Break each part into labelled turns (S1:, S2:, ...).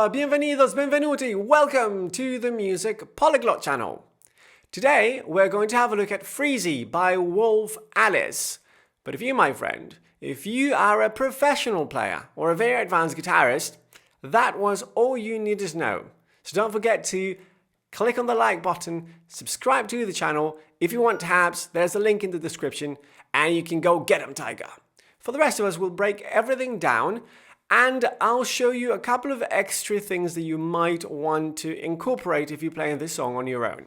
S1: Hola, bienvenidos, benvenuti. Welcome to the Music Polyglot channel. Today, we're going to have a look at Freazy by Joff Oddie. But if you, my friend, if you are a professional player or a very advanced guitarist, that was all you needed to know. So don't forget to click on the like button, subscribe to the channel. If you want tabs, there's a link in the description and you can go get them, tiger. For the rest of us, we'll break everything down and I'll show you a couple of extra things that you might want to incorporate if you're playing this song on your own.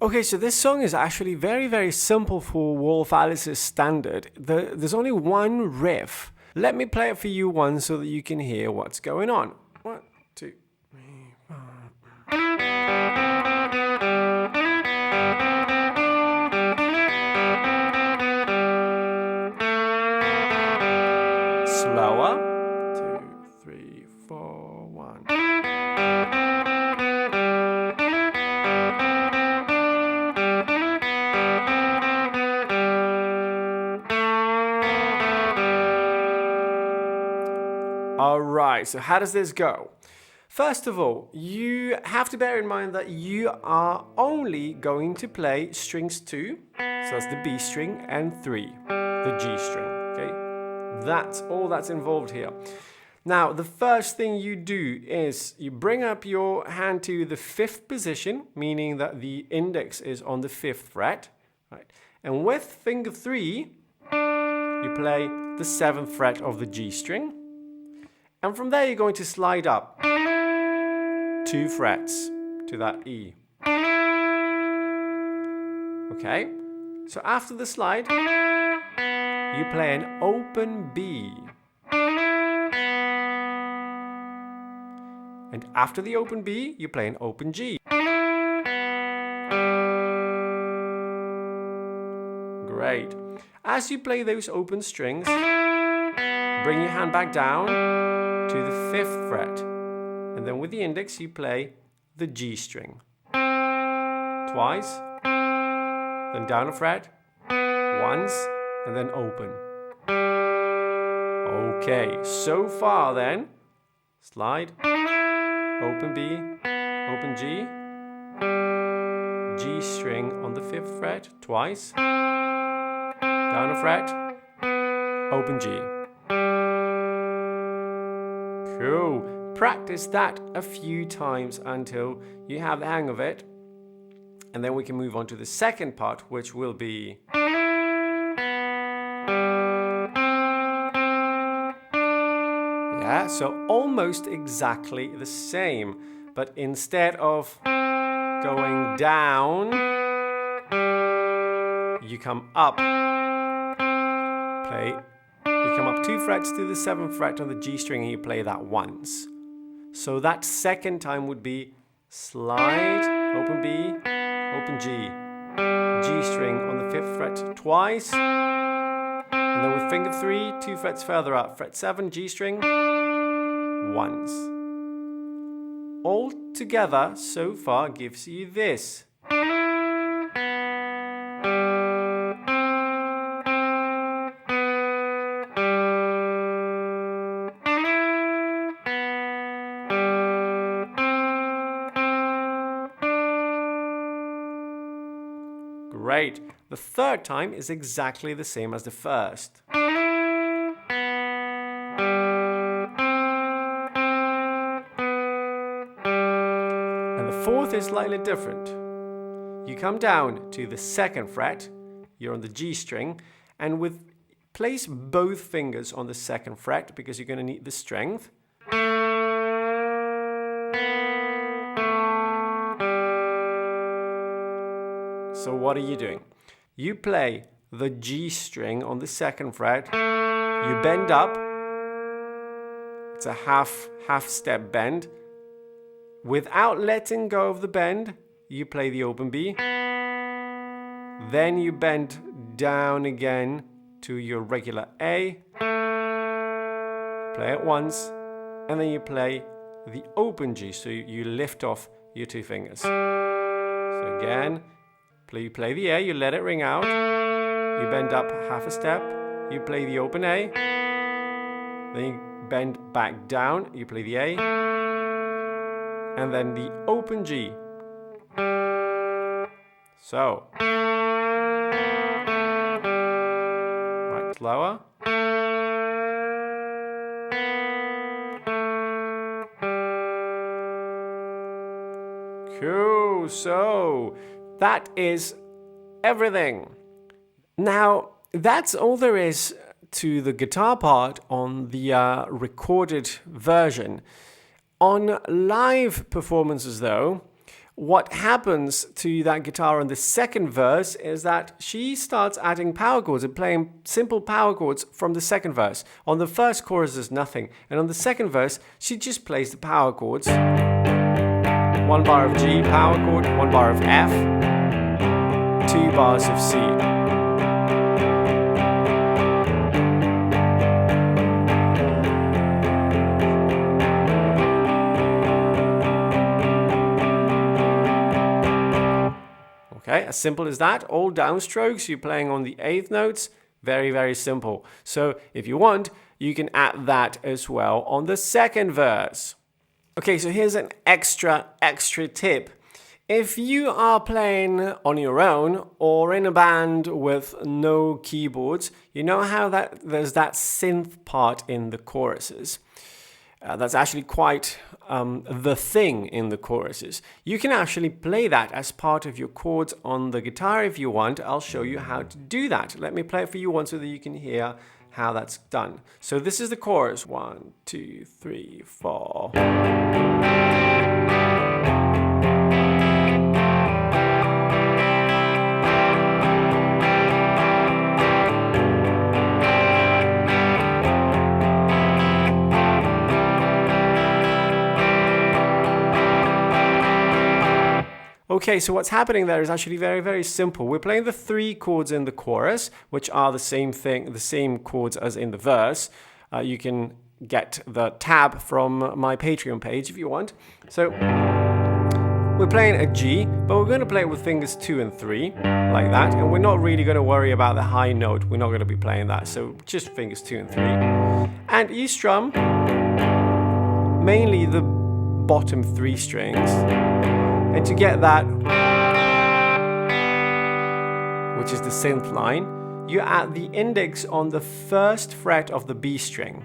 S1: Okay, so this song is actually very, very simple for Joff Oddie's standard. There's only one riff. Let me play it for you once so that you can hear what's going on. 1, 2, 3, 4. Slower. 2, 3, 4, 1. Alright, so how does this go? First of all, you have to bear in mind that you are only going to play strings 2, so that's the B string, and 3, the G string, okay? That's all that's involved here. Now, the first thing you do is you bring up your hand to the 5th position, meaning that the index is on the 5th fret, right? And with finger 3, you play the 7th fret of the G string. And from there, you're going to slide up 2 frets to that E. Okay, so after the slide, you play an open B. And after the open B, you play an open G. Great. As you play those open strings, bring your hand back down to the 5th fret. And then with the index, you play the G string. Twice, then down a fret, once, and then open. Okay, so far then, slide, open B, open G, G string on the 5th fret, twice, down a fret, open G. Cool. Practice that a few times until you have the hang of it. And then we can move on to the second part, which will be... Yeah, so almost exactly the same. But instead of going down, you come up. You come up 2 frets to the 7th fret on the G string and you play that once. So that second time would be slide, open B, open G, G string on the 5th fret twice, and then with finger 3, 2 frets further up, fret 7, G string, once. All together so far gives you this. Great. The third time is exactly the same as the first. And the fourth is slightly different. You come down to the 2nd fret, you're on the G string, and place both fingers on the 2nd fret because you're going to need the strength. So what are you doing? You play the G string on the 2nd fret, you bend up, it's a half step bend. Without letting go of the bend, you play the open B. Then you bend down again to your regular A, play it once, and then you play the open G, so you lift off your 2 fingers. So again, you play the A, you let it ring out, you bend up half a step, you play the open A, then you bend back down, you play the A, and then the open G. So, right, slower. Cool, so that is everything. Now, that's all there is to the guitar part on the recorded version. On live performances though, what happens to that guitar on the second verse is that she starts adding power chords and playing simple power chords from the second verse. On the first chorus there's nothing, and on the second verse she just plays the power chords. 1 bar of G, power chord, 1 bar of F, 2 bars of C. Okay, as simple as that. All downstrokes, you're playing on the 8th notes. Very, very simple. So if you want, you can add that as well on the second verse. Okay, so here's an extra tip. If you are playing on your own or in a band with no keyboards, you know how there's that synth part in the choruses. That's actually quite the thing in the choruses. You can actually play that as part of your chords on the guitar if you want. I'll show you how to do that. Let me play it for you once so that you can hear how that's done. So this is the chorus. 1, 2, 3, 4. Okay, so what's happening there is actually very, very simple. We're playing the 3 chords in the chorus, which are the same thing, the same chords as in the verse. You can get the tab from my Patreon page if you want. So we're playing a G, but we're going to play it with fingers 2 and 3, like that. And we're not really going to worry about the high note. We're not going to be playing that. So just fingers 2 and 3. And you strum mainly the bottom 3 strings. And to get that, which is the synth line, you add the index on the 1st fret of the B string.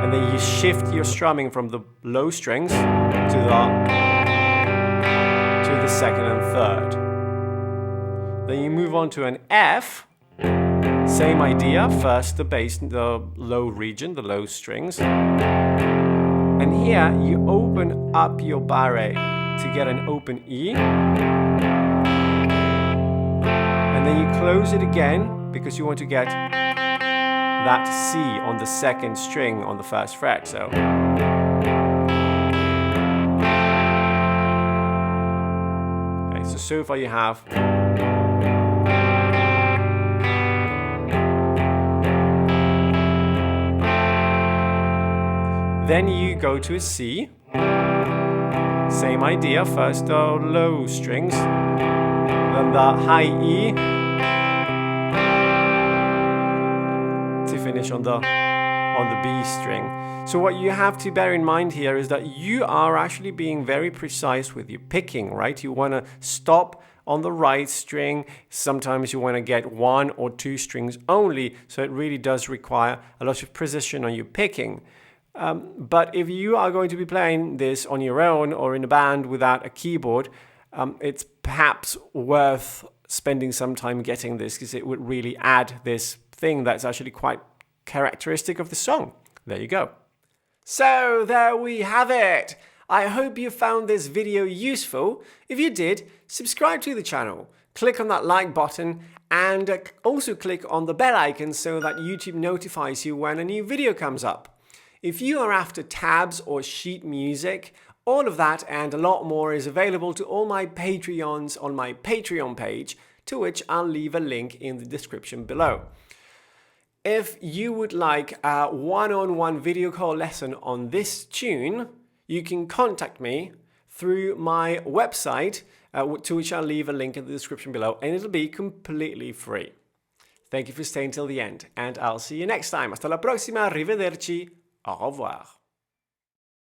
S1: And then you shift your strumming from the low strings to the 2nd and 3rd. Then you move on to an F, same idea, first the bass, the low region, the low strings. And here you open up your barre to get an open E. And then you close it again because you want to get that C on the 2nd string on the 1st fret. Okay, so far you have then you go to a C, same idea, first the low strings, then the high E, to finish on the B string. So what you have to bear in mind here is that you are actually being very precise with your picking, right? You want to stop on the right string. Sometimes you want to get 1 or 2 strings only, so it really does require a lot of precision on your picking. But if you are going to be playing this on your own or in a band without a keyboard, it's perhaps worth spending some time getting this because it would really add this thing that's actually quite characteristic of the song. There you go. So there we have it. I hope you found this video useful. If you did, subscribe to the channel, click on that like button, and also click on the bell icon so that YouTube notifies you when a new video comes up. If you are after tabs or sheet music, all of that and a lot more is available to all my Patreons on my Patreon page, to which I'll leave a link in the description below. If you would like a one-on-one video call lesson on this tune, you can contact me through my website, to which I'll leave a link in the description below, and it'll be completely free. Thank you for staying till the end, and I'll see you next time. Hasta la próxima, arrivederci. Au revoir.